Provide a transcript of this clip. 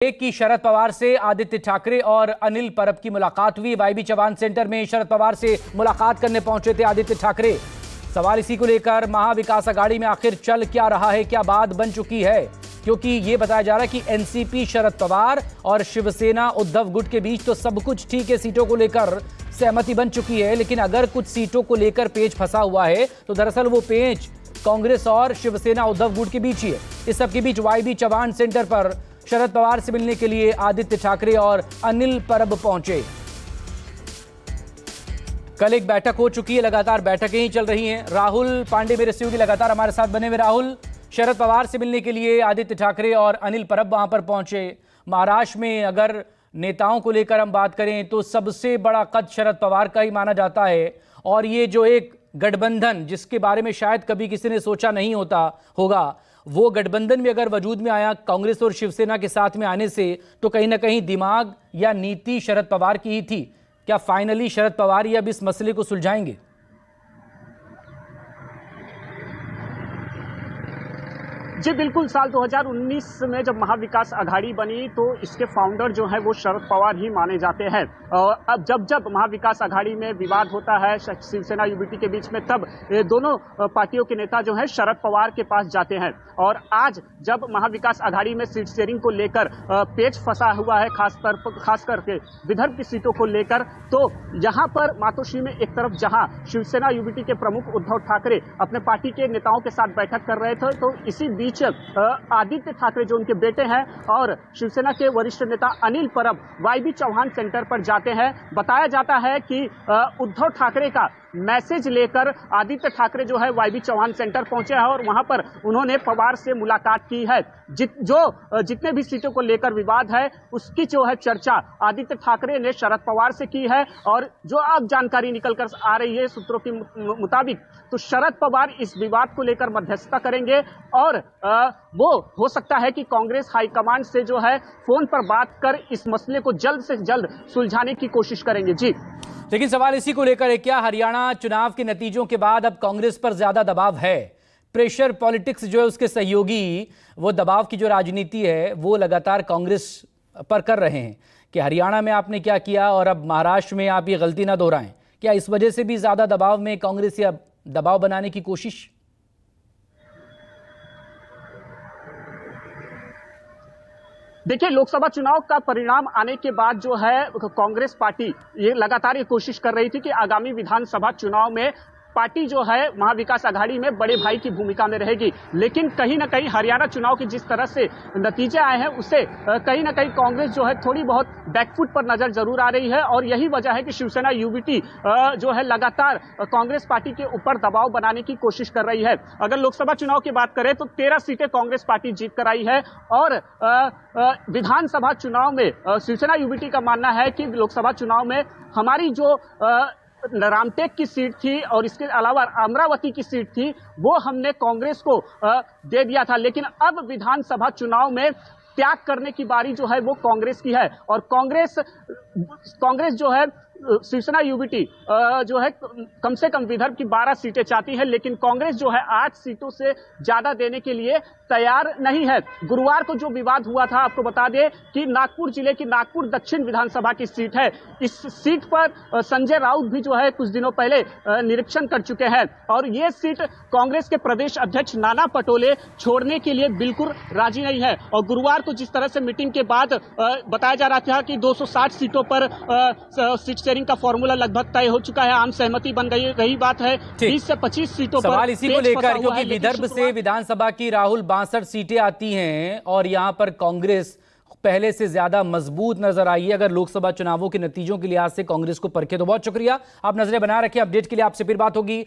एक की शरद पवार से आदित्य ठाकरे और अनिल परब की मुलाकात हुई। वाईबी चौहान सेंटर में शरद पवार से मुलाकात करने पहुंचे थे आदित्य ठाकरे। सवाल इसी को लेकर महाविकास आघाड़ी में आखिर चल क्या रहा है, क्या बात बन चुकी है, क्योंकि यह बताया जा रहा है कि एनसीपी शरद पवार और शिवसेना उद्धव गुट के बीच तो सब कुछ ठीक है, सीटों को लेकर सहमति बन चुकी है, लेकिन अगर कुछ सीटों को लेकर पेच फंसा हुआ है तो दरअसल वो पेच कांग्रेस और शिवसेना उद्धव गुट के बीच ही है। इस सब के बीच वाईबी चौहान सेंटर पर शरद पवार से मिलने के लिए आदित्य ठाकरे और अनिल परब पहुंचे। कल एक बैठक हो चुकी है, लगातार बैठकें ही चल रही हैं। राहुल पांडे मेरे सहयोगी लगातार हमारे साथ बने हुए। राहुल, शरद पवार से मिलने के लिए आदित्य ठाकरे और अनिल परब वहां पर पहुंचे। महाराष्ट्र में अगर नेताओं को लेकर हम बात करें तो सबसे बड़ा कद शरद पवार का ही माना जाता है, और ये जो एक गठबंधन जिसके बारे में शायद कभी किसी ने सोचा नहीं होगा, वो गठबंधन भी अगर वजूद में आया कांग्रेस और शिवसेना के साथ में आने से, तो कहीं ना कहीं दिमाग या नीति शरद पवार की ही थी। क्या फाइनली शरद पवार ही अब इस मसले को सुलझाएंगे? जी बिल्कुल, साल 2019 में जब महाविकास आघाड़ी बनी तो इसके फाउंडर जो है वो शरद पवार ही माने जाते हैं। अब जब महाविकास आघाड़ी में विवाद होता है शिवसेना यूबीटी के बीच में, तब दोनों पार्टियों के नेता जो हैं शरद पवार के पास जाते हैं। और आज जब महाविकास आघाड़ी में सीट शेयरिंग को लेकर पेच फंसा हुआ है, खास करके विदर्भ की सीटों को लेकर, तो यहाँ पर मातोश्री में एक तरफ जहाँ शिवसेना यूबीटी के प्रमुख उद्धव ठाकरे अपने पार्टी के नेताओं के साथ बैठक कर रहे थे, तो इसी बीच आदित्य ठाकरे जो उनके बेटे हैं और शिवसेना के वरिष्ठ नेता अनिल परब वाईबी चौहान सेंटर पर जाते हैं। बताया जाता है कि उद्धव ठाकरे का मैसेज लेकर आदित्य ठाकरे जो है वाईबी चौहान सेंटर पहुंचे हैं और वहां पर उन्होंने पवार से मुलाकात की है। जितने भी सीटों को लेकर विवाद है उसकी जो है चर्चा आदित्य ठाकरे ने शरद पवार से की है। और जो अब जानकारी निकलकर आ रही है सूत्रों के मुताबिक, तो शरद पवार इस विवाद को लेकर मध्यस्थता करेंगे और वो हो सकता है कि कांग्रेस हाईकमांड से जो है फोन पर बात कर इस मसले को जल्द से जल्द सुलझाने की कोशिश करेंगे। जी, लेकिन सवाल इसी को लेकर है, क्या हरियाणा चुनाव के नतीजों के बाद अब कांग्रेस पर ज्यादा दबाव है? प्रेशर पॉलिटिक्स जो है उसके सहयोगी वो दबाव की जो राजनीति है वो लगातार कांग्रेस पर कर रहे हैं कि हरियाणा में आपने क्या किया और अब महाराष्ट्र में आप ये गलती ना दोहराएं। क्या इस वजह से भी ज्यादा दबाव में कांग्रेस या दबाव बनाने की कोशिश? देखिए, लोकसभा चुनाव का परिणाम आने के बाद जो है कांग्रेस पार्टी ये लगातार ये कोशिश कर रही थी कि आगामी विधानसभा चुनाव में पार्टी जो है महाविकास आघाड़ी में बड़े भाई की भूमिका में रहेगी। लेकिन कहीं ना कहीं हरियाणा चुनाव के जिस तरह से नतीजे आए हैं उससे कहीं ना कहीं कांग्रेस जो है थोड़ी बहुत बैकफुट पर नजर जरूर आ रही है। और यही वजह है कि शिवसेना यूबीटी जो है लगातार कांग्रेस पार्टी के ऊपर दबाव बनाने की कोशिश कर रही है। अगर लोकसभा चुनाव की बात करें तो 13 सीटें कांग्रेस पार्टी जीत कर आई है और विधानसभा चुनाव में शिवसेना यूबीटी का मानना है कि लोकसभा चुनाव में हमारी जो रामटेक की सीट थी और इसके अलावा अमरावती की सीट थी वो हमने कांग्रेस को दे दिया था, लेकिन अब विधानसभा चुनाव में त्याग करने की बारी जो है वो कांग्रेस की है। और कांग्रेस जो है शिवसेना यूबीटी जो है कम से कम विदर्भ की 12 सीटें चाहती है, लेकिन कांग्रेस जो है 8 सीटों से ज्यादा देने के लिए तैयार नहीं है। गुरुवार को जो विवाद हुआ था, आपको बता दें कि नागपुर जिले की नागपुर दक्षिण विधानसभा की सीट है। इस सीट पर संजय राउत भी जो है कुछ दिनों पहले निरीक्षण कर चुके हैं और ये सीट कांग्रेस के प्रदेश अध्यक्ष नाना पटोले छोड़ने के लिए बिल्कुल राजी नहीं है। और गुरुवार को जिस तरह से मीटिंग के बाद बताया जा रहा था कि 260 सीटों पर सीट शेयरिंग का फॉर्मूला लगभग तय हो चुका है, आम सहमति बन गई। रही बात है 20 से 25 सीटों पर सवाल इसी को लेकर, क्योंकि विदर्भ से विधानसभा की राहुल 62 सीटें आती हैं और यहां पर कांग्रेस पहले से ज्यादा मजबूत नजर आई है अगर लोकसभा चुनावों के नतीजों के लिहाज से कांग्रेस को परखे। तो बहुत शुक्रिया, आप नजरें बना रखें। अपडेट के लिए आपसे फिर बात होगी।